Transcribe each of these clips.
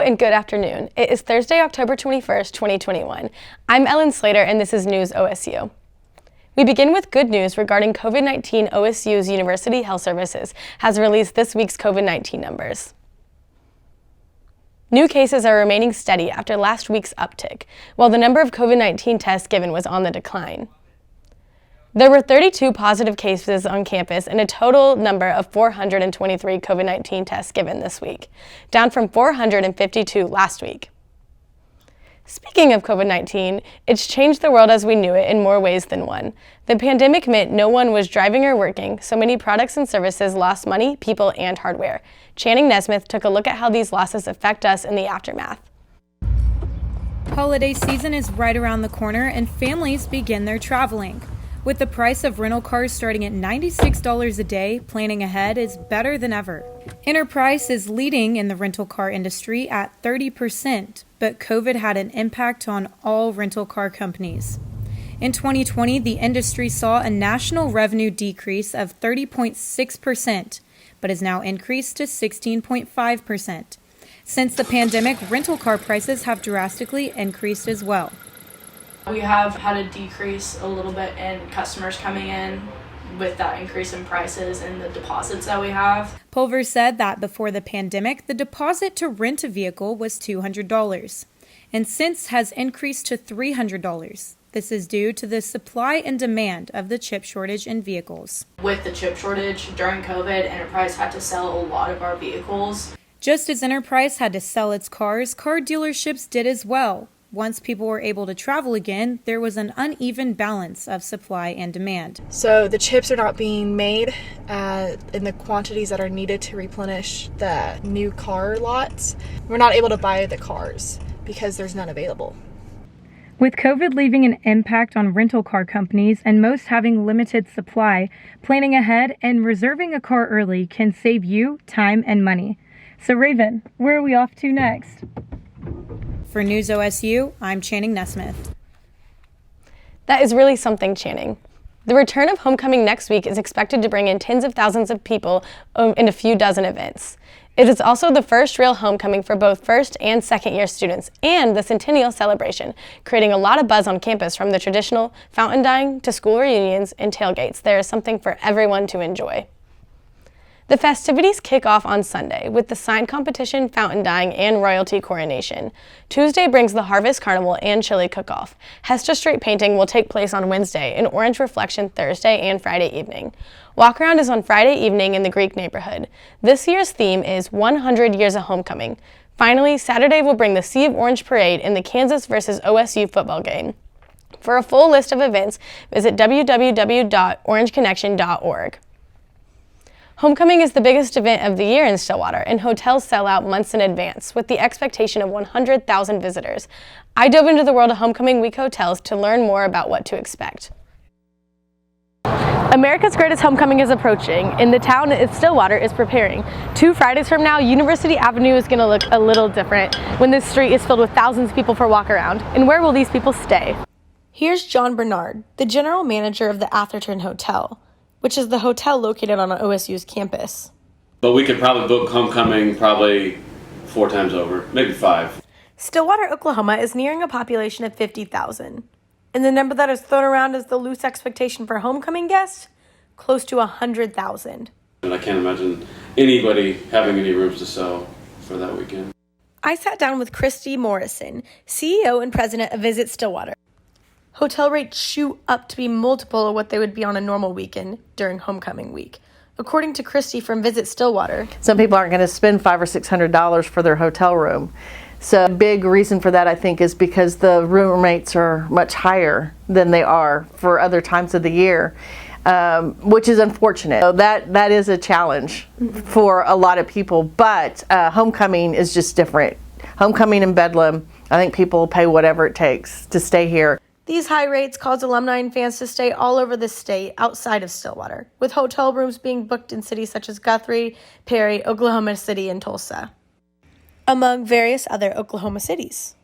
and good afternoon. It is Thursday, October 21st, 2021. I'm Ellen Slater and this is News OSU. We begin with good news regarding COVID-19. OSU's University Health Services has released this week's COVID-19 numbers. New cases are remaining steady after last week's uptick, while the number of COVID-19 tests given was on the decline. There were 32 positive cases on campus and a total number of 423 COVID-19 tests given this week, down from 452 last week. Speaking of COVID-19, it's changed the world as we knew it in more ways than one. The pandemic meant no one was driving or working, so many products and services lost money, people, and hardware. Channing Nesmith took a look at how these losses affect us in the aftermath. Holiday season is right around the corner and families begin their traveling. With the price of rental cars starting at $96 a day, planning ahead is better than ever. Enterprise is leading in the rental car industry at 30%, but COVID had an impact on all rental car companies. In 2020, the industry saw a national revenue decrease of 30.6%, but is now increased to 16.5%. Since the pandemic, rental car prices have drastically increased as well. We have had a decrease a little bit in customers coming in with that increase in prices and the deposits that we have. Pulver said that before the pandemic, the deposit to rent a vehicle was $200, and since has increased to $300. This is due to the supply and demand of the chip shortage in vehicles. With the chip shortage during COVID, Enterprise had to sell a lot of our vehicles. Just as Enterprise had to sell its cars, car dealerships did as well. Once people were able to travel again, there was an uneven balance of supply and demand. So the chips are not being made in the quantities that are needed to replenish the new car lots. We're not able to buy the cars because there's none available. With COVID leaving an impact on rental car companies and most having limited supply, planning ahead and reserving a car early can save you time and money. So Raven, where are we off to next? For News OSU, I'm Channing Nesmith. That is really something, Channing. The return of homecoming next week is expected to bring in tens of thousands of people in a few dozen events. It is also the first real homecoming for both first and second year students and the centennial celebration, creating a lot of buzz on campus from the traditional fountain dyeing to school reunions and tailgates. There is something for everyone to enjoy. The festivities kick off on Sunday with the sign competition, fountain dyeing, and royalty coronation. Tuesday brings the Harvest Carnival and Chili Cook-Off. Hesta Street painting will take place on Wednesday and Orange Reflection Thursday and Friday evening. Walk-around is on Friday evening in the Greek neighborhood. This year's theme is 100 Years of Homecoming. Finally, Saturday will bring the Sea of Orange Parade in the Kansas vs. OSU football game. For a full list of events, visit www.orangeconnection.org. Homecoming is the biggest event of the year in Stillwater, and hotels sell out months in advance, with the expectation of 100,000 visitors. I dove into the world of Homecoming Week hotels to learn more about what to expect. America's Greatest Homecoming is approaching, and the town of Stillwater is preparing. 2 Fridays from now, University Avenue is going to look a little different when this street is filled with thousands of people for walk around. And where will these people stay? Here's John Bernard, the general manager of the Atherton Hotel, which is the hotel located on OSU's campus. But we could probably book homecoming 4 times over, maybe 5. Stillwater, Oklahoma is nearing a population of 50,000. And the number that is thrown around as the loose expectation for homecoming guests, close to 100,000. And I can't imagine anybody having any rooms to sell for that weekend. I sat down with Christy Morrison, CEO and president of Visit Stillwater. Hotel rates shoot up to be multiple of what they would be on a normal weekend during homecoming week. According to Christy from Visit Stillwater, some people aren't going to spend $500 or $600 for their hotel room. So a big reason for that, I think, is because the room rates are much higher than they are for other times of the year, which is unfortunate. So that is a challenge for a lot of people, but homecoming is just different. Homecoming in Bedlam, I think people will pay whatever it takes to stay here. These high rates cause alumni and fans to stay all over the state outside of Stillwater, with hotel rooms being booked in cities such as Guthrie, Perry, Oklahoma City, and Tulsa, among various other Oklahoma cities.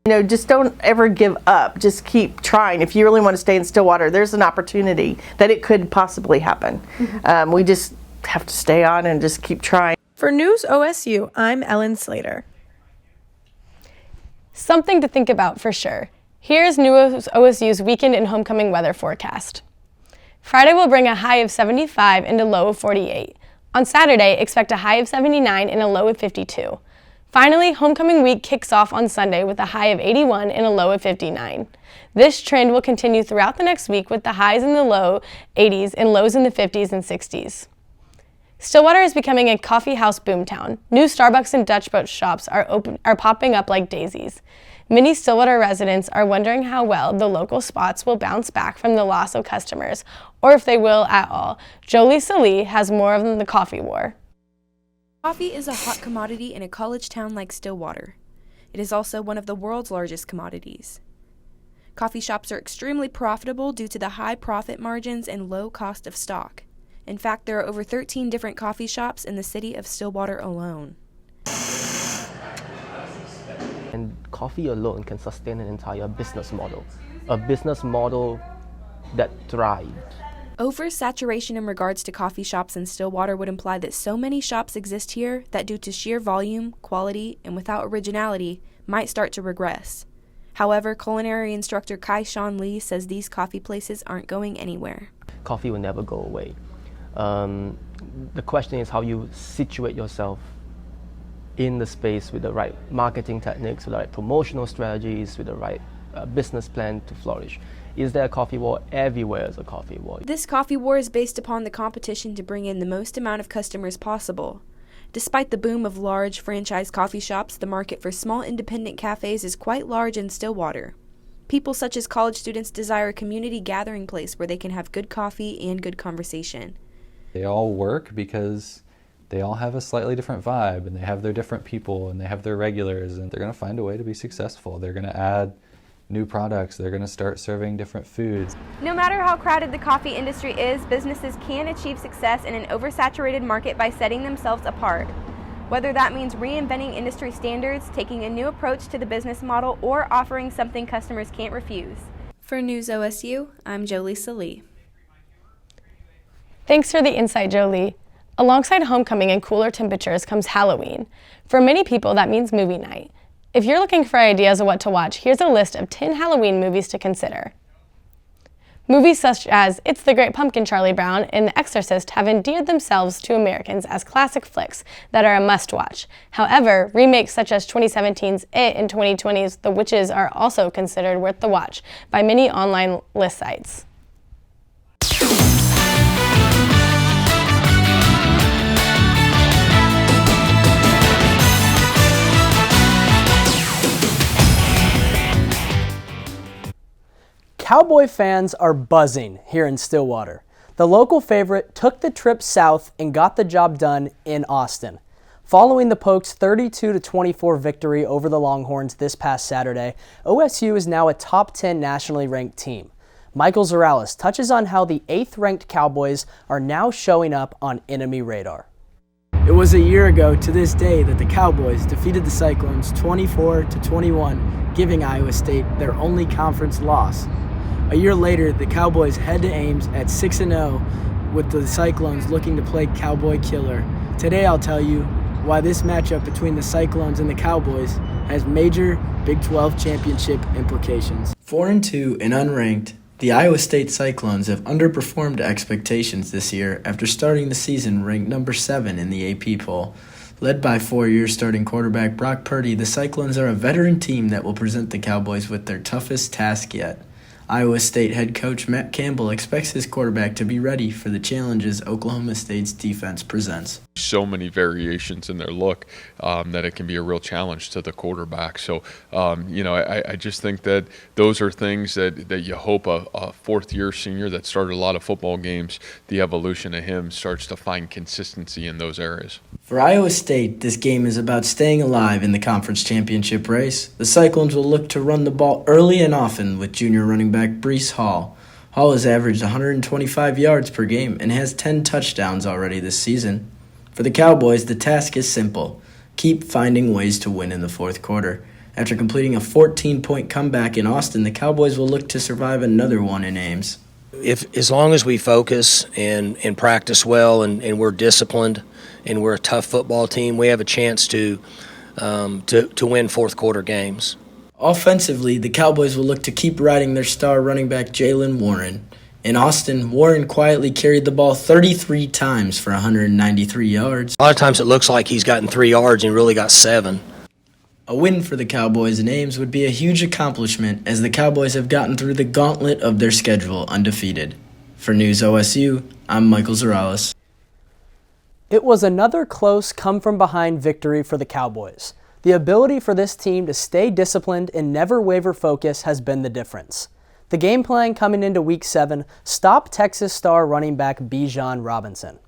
You know, just don't ever give up. Just keep trying. If you really want to stay in Stillwater, there's an opportunity that it could possibly happen. We just have to stay on and just keep trying. For News OSU, I'm Ellen Slater. Something to think about for sure. Here's new OSU's weekend and homecoming weather forecast. Friday will bring a high of 75 and a low of 48. On Saturday, expect a high of 79 and a low of 52. Finally, homecoming week kicks off on Sunday with a high of 81 and a low of 59. This trend will continue throughout the next week with the highs in the low 80s and lows in the 50s and 60s. Stillwater is becoming a coffee house boomtown. New Starbucks and Dutch Boat shops are popping up like daisies. Many Stillwater residents are wondering how well the local spots will bounce back from the loss of customers, or if they will at all. Jolie Salee has more of the coffee war. Coffee is a hot commodity in a college town like Stillwater. It is also one of the world's largest commodities. Coffee shops are extremely profitable due to the high profit margins and low cost of stock. In fact, there are over 13 different coffee shops in the city of Stillwater alone. And coffee alone can sustain an entire business model, a business model that thrived. Oversaturation in regards to coffee shops in Stillwater would imply that so many shops exist here that due to sheer volume, quality, and without originality, might start to regress. However, culinary instructor Kai Sean Lee says these coffee places aren't going anywhere. Coffee will never go away. The question is how you situate yourself in the space with the right marketing techniques, with the right promotional strategies, with the right business plan to flourish. Is there a coffee war? Everywhere is a coffee war. This coffee war is based upon the competition to bring in the most amount of customers possible. Despite the boom of large franchise coffee shops, the market for small independent cafes is quite large in Stillwater. People such as college students desire a community gathering place where they can have good coffee and good conversation. They all work because they all have a slightly different vibe, and they have their different people, and they have their regulars, and they're going to find a way to be successful. They're going to add new products. They're going to start serving different foods. No matter how crowded the coffee industry is, businesses can achieve success in an oversaturated market by setting themselves apart. Whether that means reinventing industry standards, taking a new approach to the business model, or offering something customers can't refuse. For News OSU, I'm Jolie Salee. Thanks for the insight, Jolie. Alongside homecoming and cooler temperatures comes Halloween. For many people, that means movie night. If you're looking for ideas of what to watch, here's a list of 10 Halloween movies to consider. Movies such as It's the Great Pumpkin, Charlie Brown, and The Exorcist have endeared themselves to Americans as classic flicks that are a must-watch. However, remakes such as 2017's It and 2020's The Witches are also considered worth the watch by many online list sites. Cowboy fans are buzzing here in Stillwater. The local favorite took the trip south and got the job done in Austin. Following the Pokes' 32-24 victory over the Longhorns this past Saturday, OSU is now a top 10 nationally ranked team. Michael Zorales touches on how the 8th-ranked Cowboys are now showing up on enemy radar. It was a year ago to this day that the Cowboys defeated the Cyclones 24-21, giving Iowa State their only conference loss. A year later, the Cowboys head to Ames at 6-0 with the Cyclones looking to play Cowboy Killer. Today I'll tell you why this matchup between the Cyclones and the Cowboys has major Big 12 championship implications. 4-2 and unranked, the Iowa State Cyclones have underperformed expectations this year after starting the season ranked number 7 in the AP poll. Led by 4-year starting quarterback Brock Purdy, the Cyclones are a veteran team that will present the Cowboys with their toughest task yet. Iowa State head coach Matt Campbell expects his quarterback to be ready for the challenges Oklahoma State's defense presents. So many variations in their look that it can be a real challenge to the quarterback. So, I just think that those are things that you hope a fourth-year senior that started a lot of football games, the evolution of him starts to find consistency in those areas. For Iowa State, this game is about staying alive in the conference championship race. The Cyclones will look to run the ball early and often with junior running back Breece Hall. Hall has averaged 125 yards per game and has 10 touchdowns already this season. For the Cowboys, the task is simple. Keep finding ways to win in the fourth quarter. After completing a 14-point comeback in Austin, the Cowboys will look to survive another one in Ames. As long as we focus and practice well and we're disciplined and we're a tough football team, we have a chance to win fourth quarter games. Offensively, the Cowboys will look to keep riding their star running back Jaylen Warren. In Austin, Warren quietly carried the ball 33 times for 193 yards. A lot of times it looks like he's gotten 3 yards and he really got 7. A win for the Cowboys in Ames would be a huge accomplishment, as the Cowboys have gotten through the gauntlet of their schedule undefeated. For News OSU, I'm Michael Zorales. It was another close come-from-behind victory for the Cowboys. The ability for this team to stay disciplined and never waver focus has been the difference. The game plan coming into Week 7 stopped Texas star running back Bijan Robinson.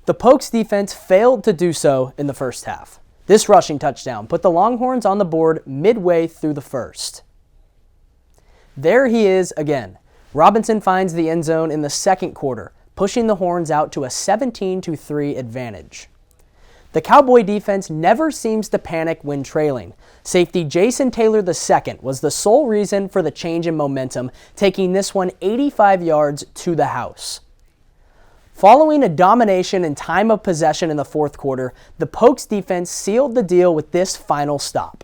The Pokes defense failed to do so in the first half. This rushing touchdown put the Longhorns on the board midway through the first. There he is again. Robinson finds the end zone in the second quarter, pushing the Horns out to a 17-3 advantage. The Cowboy defense never seems to panic when trailing. Safety Jason Taylor II was the sole reason for the change in momentum, taking this one 85 yards to the house. Following a domination in time of possession in the fourth quarter, the Pokes defense sealed the deal with this final stop.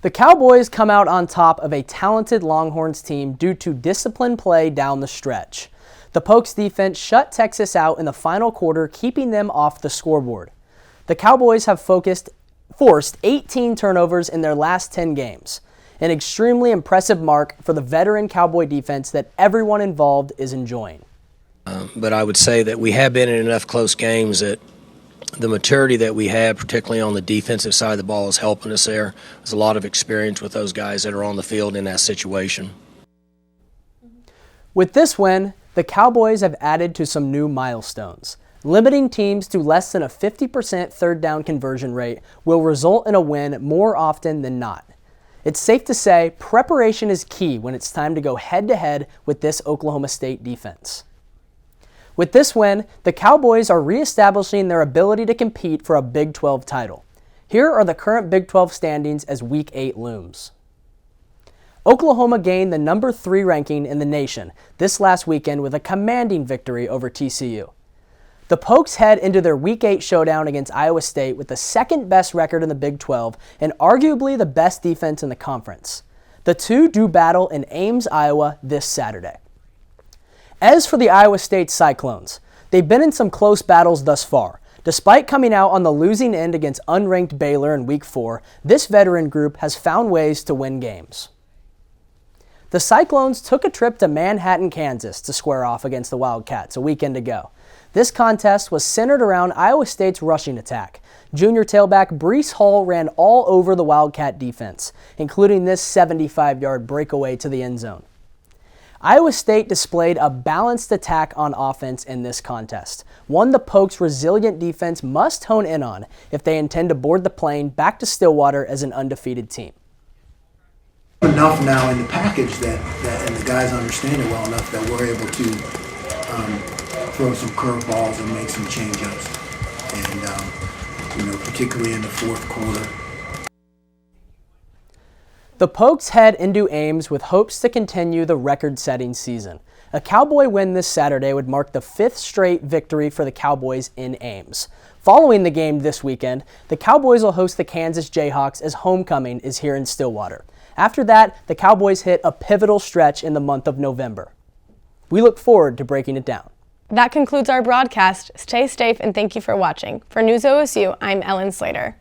The Cowboys come out on top of a talented Longhorns team due to disciplined play down the stretch. The Pokes defense shut Texas out in the final quarter, keeping them off the scoreboard. The Cowboys have forced 18 turnovers in their last 10 games, an extremely impressive mark for the veteran Cowboy defense that everyone involved is enjoying. But I would say that we have been in enough close games that the maturity that we have, particularly on the defensive side of the ball, is helping us there. There's a lot of experience with those guys that are on the field in that situation. With this win, the Cowboys have added to some new milestones. Limiting teams to less than a 50% third down conversion rate will result in a win more often than not. It's safe to say preparation is key when it's time to go head-to-head with this Oklahoma State defense. With this win, the Cowboys are reestablishing their ability to compete for a Big 12 title. Here are the current Big 12 standings as Week 8 looms. Oklahoma gained the number 3 ranking in the nation this last weekend with a commanding victory over TCU. The Pokes head into their Week 8 showdown against Iowa State with the second best record in the Big 12 and arguably the best defense in the conference. The two do battle in Ames, Iowa this Saturday. As for the Iowa State Cyclones, they've been in some close battles thus far. Despite coming out on the losing end against unranked Baylor in Week 4, this veteran group has found ways to win games. The Cyclones took a trip to Manhattan, Kansas to square off against the Wildcats a weekend ago. This contest was centered around Iowa State's rushing attack. Junior tailback Breece Hall ran all over the Wildcat defense, including this 75-yard breakaway to the end zone. Iowa State displayed a balanced attack on offense in this contest, one the Pokes' resilient defense must hone in on if they intend to board the plane back to Stillwater as an undefeated team. Enough now in the package that and the guys understand it well enough that we're able to throw some curveballs and make some change-ups, and particularly in the fourth quarter. The Pokes head into Ames with hopes to continue the record-setting season. A Cowboy win this Saturday would mark the 5th straight victory for the Cowboys in Ames. Following the game this weekend, the Cowboys will host the Kansas Jayhawks as homecoming is here in Stillwater. After that, the Cowboys hit a pivotal stretch in the month of November. We look forward to breaking it down. That concludes our broadcast. Stay safe and thank you for watching. For News OSU, I'm Ellen Slater.